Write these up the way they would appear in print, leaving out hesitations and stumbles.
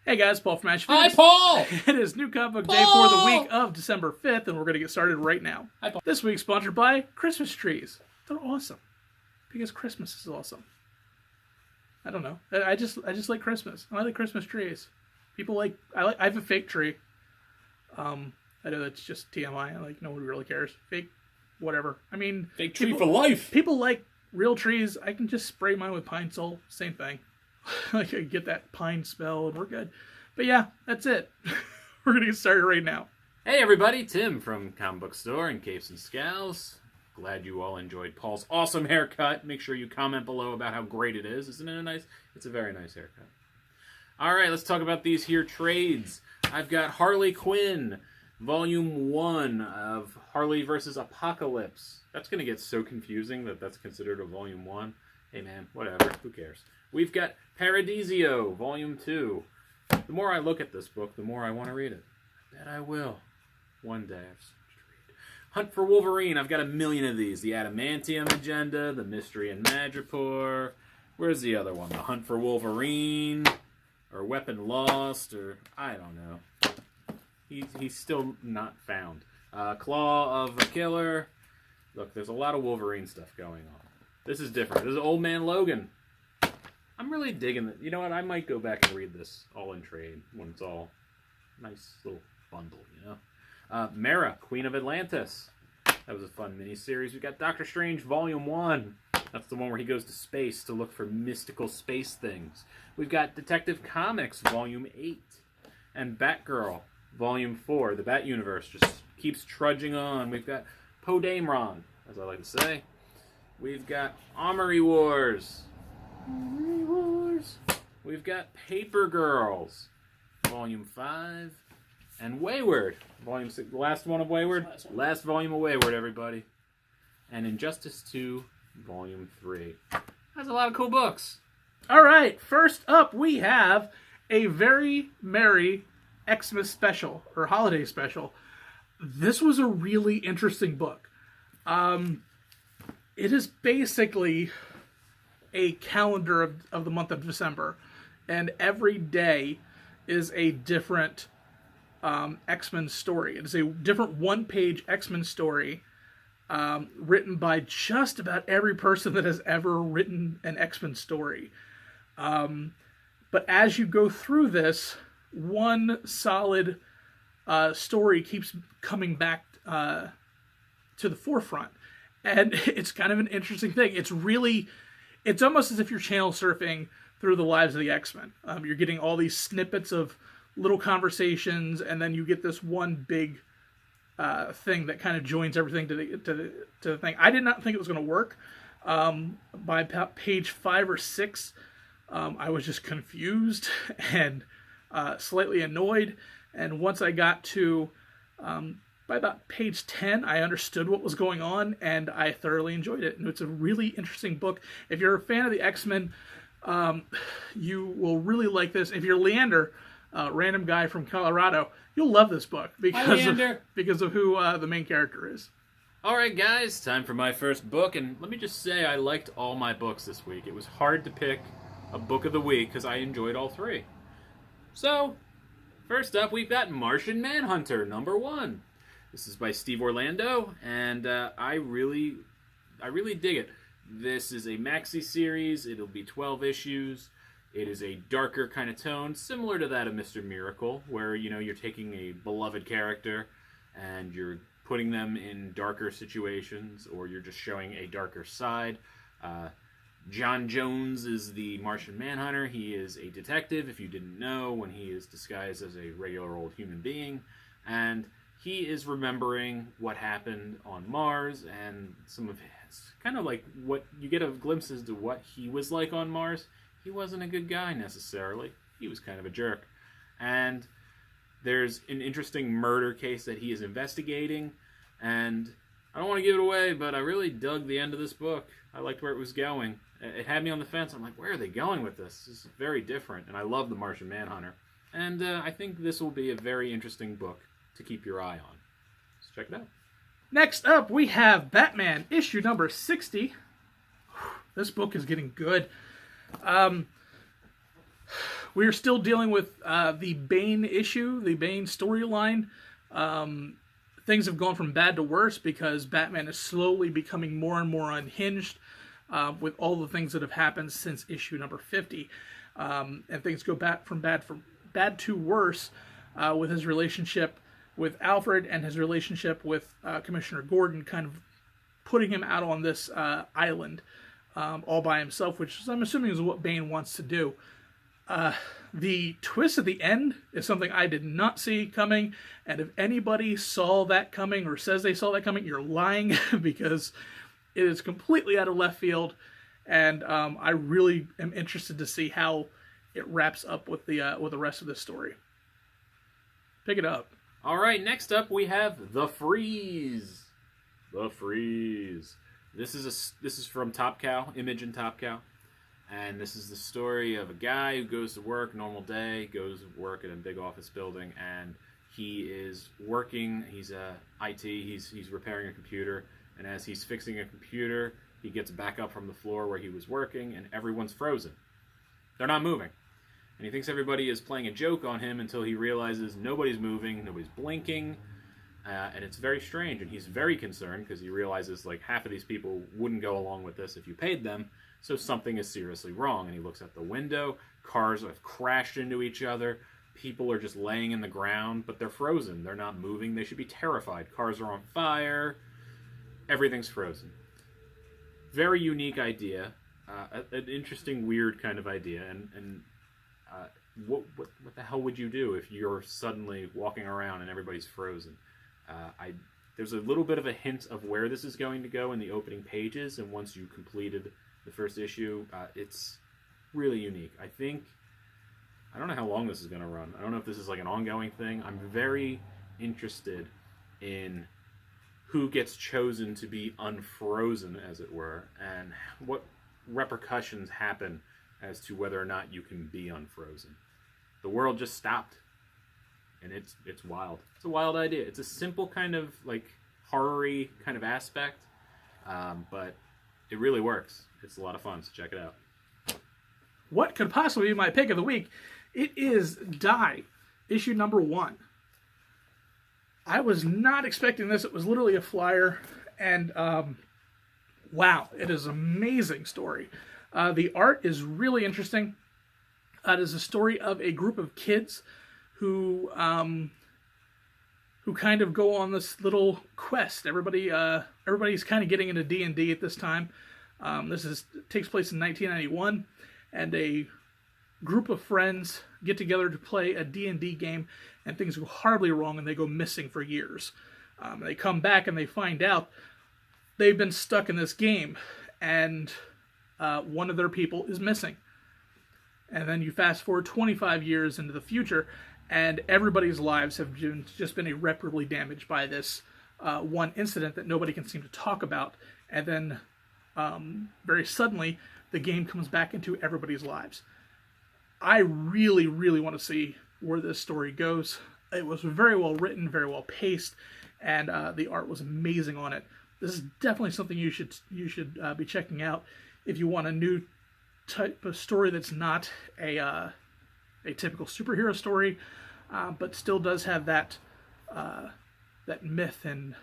Hey guys, Paul from Ashen. Hi, Paul! It is New Comic Book Day for the week of December 5th, and we're going to get started right now. Hi, Paul. This week's sponsored by Christmas trees. They're awesome. Because Christmas is awesome. I don't know. I just like Christmas. I like Christmas trees. I have a fake tree. I know that's just TMI. Like, no one really cares. Fake, whatever. I mean... Fake tree for life! People like real trees. I can just spray mine with Pine Sol. Same thing. Like, I get that pine smell, and we're good. But yeah, that's it. We're going to get started right now. Hey everybody, Tim from Comic Book Store in Capes and Scowls. Glad you all enjoyed Paul's awesome haircut. Make sure you comment below about how great it is. Isn't it a nice? It's a very nice haircut. Alright, let's talk about these here trades. I've got Harley Quinn, Volume 1 of Harley vs. Apocalypse. That's going to get so confusing that that's considered a Volume 1. Hey man, whatever, who cares? We've got Paradisio, Volume 2. The more I look at this book, the more I want to read it. I bet I will. One day. I've so much to read. Hunt for Wolverine. I've got a million of these. The Adamantium Agenda, the Mystery in Madripoor. Where's the other one? The Hunt for Wolverine, or Weapon Lost, or I don't know. He's still not found. Claw of a Killer. Look, there's a lot of Wolverine stuff going on. This is different. This is Old Man Logan. I'm really digging it. You know what? I might go back and read this all in trade when it's all nice little bundle, you know? Mera, Queen of Atlantis. That was a fun miniseries. We got Doctor Strange Volume 1. That's the one where he goes to space to look for mystical space things. We've got Detective Comics Volume 8. And Batgirl Volume 4. The Bat Universe just keeps trudging on. We've got Poe Dameron, as I like to say. We've got Armory Wars. We've got Paper Girls, Volume 5, and Wayward, Volume 6. Last one of Wayward? Last volume of Wayward, everybody. And Injustice 2, Volume 3. That's a lot of cool books. All right, first up we have a very merry Xmas special, or holiday special. This was a really interesting book. It is basically a calendar of the month of December, and every day is a different X-Men story. It is a different one-page X-Men story written by just about every person that has ever written an X-Men story. But as you go through this, one solid story keeps coming back to the forefront, and it's kind of an interesting thing. It's almost as if you're channel surfing through the lives of the X-Men. You're getting all these snippets of little conversations, and then you get this one big thing that kind of joins everything to the thing. I did not think it was going to work. By page 5 or 6, I was just confused and slightly annoyed. And once I got to by about page 10, I understood what was going on, and I thoroughly enjoyed it. And it's a really interesting book. If you're a fan of the X-Men, you will really like this. If you're Leander, random guy from Colorado, you'll love this book because of who the main character is. Alright guys, time for my first book, and let me just say I liked all my books this week. It was hard to pick a book of the week because I enjoyed all three. So, first up we've got Martian Manhunter, number 1. This is by Steve Orlando, and I really dig it. This is a maxi series. It'll be 12 issues. It is a darker kind of tone, similar to that of Mr. Miracle, where you're taking a beloved character and you're putting them in darker situations, or you're just showing a darker side. John Jones is the Martian Manhunter. He is a detective, if you didn't know, when he is disguised as a regular old human being, and he is remembering what happened on Mars and some of his, kind of like what you get a glimpse as to what he was like on Mars. He wasn't a good guy necessarily. He was kind of a jerk. And there's an interesting murder case that he is investigating. And I don't want to give it away, but I really dug the end of this book. I liked where it was going. It had me on the fence. I'm like, where are they going with this? This is very different. And I love the Martian Manhunter. And I think this will be a very interesting book to keep your eye on. Let's check it out. Next up, we have Batman, issue number 60. This book is getting good. We are still dealing with the Bane issue, the Bane storyline. Things have gone from bad to worse because Batman is slowly becoming more and more unhinged with all the things that have happened since issue number 50. And things go back from bad to worse with his relationship with Alfred and his relationship with Commissioner Gordon, kind of putting him out on this island all by himself, which I'm assuming is what Bane wants to do. The twist at the end is something I did not see coming, and if anybody saw that coming or says they saw that coming, you're lying because it is completely out of left field, and I really am interested to see how it wraps up with the rest of this story. Pick it up. All right, next up we have The Freeze. The Freeze. This is from Top Cow, Image and Top Cow. And this is the story of a guy who goes to work, normal day, goes to work in a big office building, and he is working, he's IT, he's repairing a computer, and as he's fixing a computer, he gets back up from the floor where he was working, and everyone's frozen. They're not moving. And he thinks everybody is playing a joke on him until he realizes nobody's moving, nobody's blinking, and it's very strange, and he's very concerned because he realizes like half of these people wouldn't go along with this if you paid them. So something is seriously wrong, and he looks out the window. Cars have crashed into each other. People are just laying in the ground, but they're frozen. They're not moving. They should be terrified. Cars are on fire. Everything's frozen. Very unique idea. An interesting, weird kind of idea. And what the hell would you do if you're suddenly walking around and everybody's frozen? There's a little bit of a hint of where this is going to go in the opening pages, and once you completed the first issue, it's really unique. I don't know how long this is going to run. I don't know if this is like an ongoing thing. I'm very interested in who gets chosen to be unfrozen, as it were, and what repercussions happen as to whether or not you can be unfrozen. The world just stopped, and it's wild. It's a wild idea. It's a simple kind of like horror-y kind of aspect, but it really works. It's a lot of fun, so check it out. What could possibly be my pick of the week? It is Die, issue number 1. I was not expecting this. It was literally a flyer, and wow, it is an amazing story. The art is really interesting. It is a story of a group of kids who kind of go on this little quest. Everybody's kind of getting into D&D at this time. This takes place in 1991, and a group of friends get together to play a D&D game, and things go horribly wrong, and they go missing for years. They come back, and they find out they've been stuck in this game, and one of their people is missing. And then you fast forward 25 years into the future, and everybody's lives have just been irreparably damaged by this one incident that nobody can seem to talk about. And then very suddenly, the game comes back into everybody's lives. I really, really want to see where this story goes. It was very well written, very well paced, and the art was amazing on it. This is definitely something you should be checking out if you want a new type of story that's not a typical superhero story, but still does have that myth and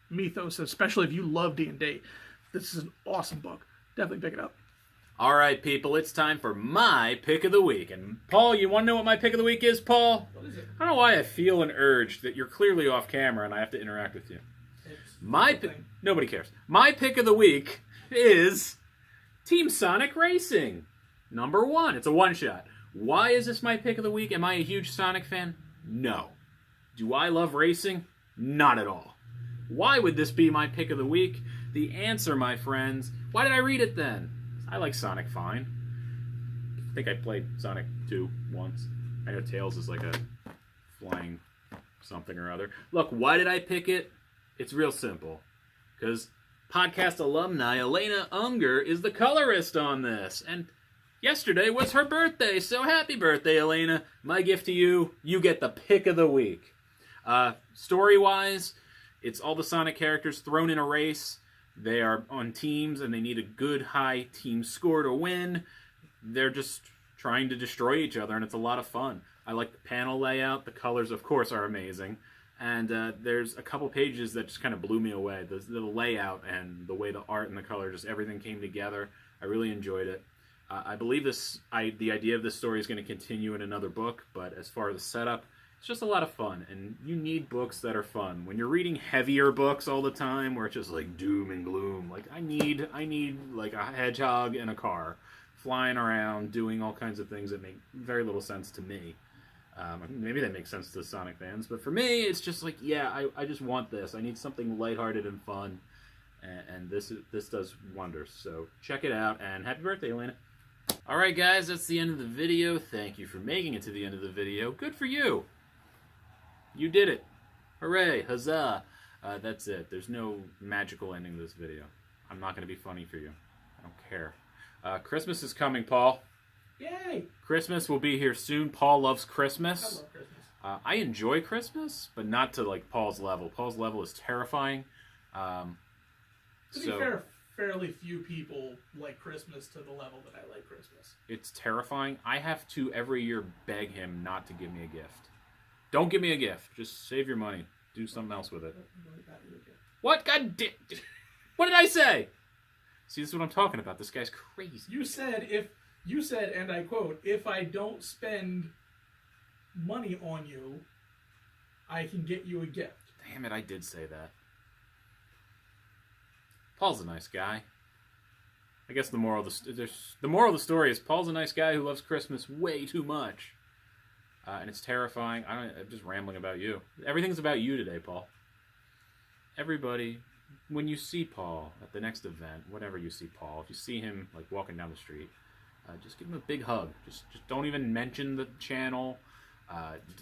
mythos, especially if you love D&D. This is an awesome book. Definitely pick it up. All right, people, it's time for my pick of the week. And Paul, you want to know what my pick of the week is, Paul? What is it? I don't know why I feel an urge that you're clearly off camera and I have to interact with you. Nobody cares. My pick of the week is Team Sonic Racing. Number 1. It's a one-shot. Why is this my pick of the week? Am I a huge Sonic fan? No. Do I love racing? Not at all. Why would this be my pick of the week? The answer, my friends, why did I read it then? I like Sonic fine. I think I played Sonic 2 once. I know Tails is like a flying something or other. Look, why did I pick it? It's real simple. Because podcast alumni Elena Unger is the colorist on this. And yesterday was her birthday, so happy birthday, Elena. My gift to you, you get the pick of the week. Story-wise, it's all the Sonic characters thrown in a race. They are on teams, and they need a good high team score to win. They're just trying to destroy each other, and it's a lot of fun. I like the panel layout. The colors, of course, are amazing. And there's a couple pages that just kind of blew me away. The layout and the way the art and the color, just everything came together. I really enjoyed it. I believe the idea of this story is going to continue in another book, but as far as the setup, it's just a lot of fun. And you need books that are fun. When you're reading heavier books all the time, where it's just like doom and gloom, like I need like a hedgehog in a car, flying around, doing all kinds of things that make very little sense to me. Maybe that makes sense to Sonic fans, but for me, it's just like, yeah, I just want this. I need something lighthearted and fun, and this does wonders. So check it out, and happy birthday, Elena. All right, guys, that's the end of the video. Thank you for making it to the end of the video. Good for you. You did it. Hooray, huzzah. That's it. There's no magical ending to this video. I'm not going to be funny for you. I don't care. Christmas is coming, Paul. Yay! Christmas will be here soon. Paul loves Christmas. I love Christmas. I enjoy Christmas, but not to like Paul's level. Paul's level is terrifying. To be fair, fairly few people like Christmas to the level that I like Christmas. It's terrifying. I have to every year beg him not to give me a gift. Don't give me a gift. Just save your money. Do something else with it. What? God damn! What did I say? See, this is what I'm talking about. This guy's crazy. You said, and I quote, "If I don't spend money on you, I can get you a gift." Damn it, I did say that. Paul's a nice guy. I guess the moral of the story is Paul's a nice guy who loves Christmas way too much. And it's terrifying. I'm just rambling about you. Everything's about you today, Paul. Everybody, when you see Paul at the next event, whatever you see Paul, if you see him like walking down the street, just give him a big hug. Just don't even mention the channel.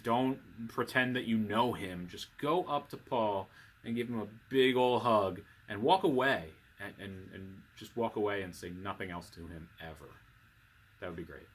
Don't pretend that you know him. Just go up to Paul and give him a big old hug and walk away. And just walk away and say nothing else to him ever. That would be great.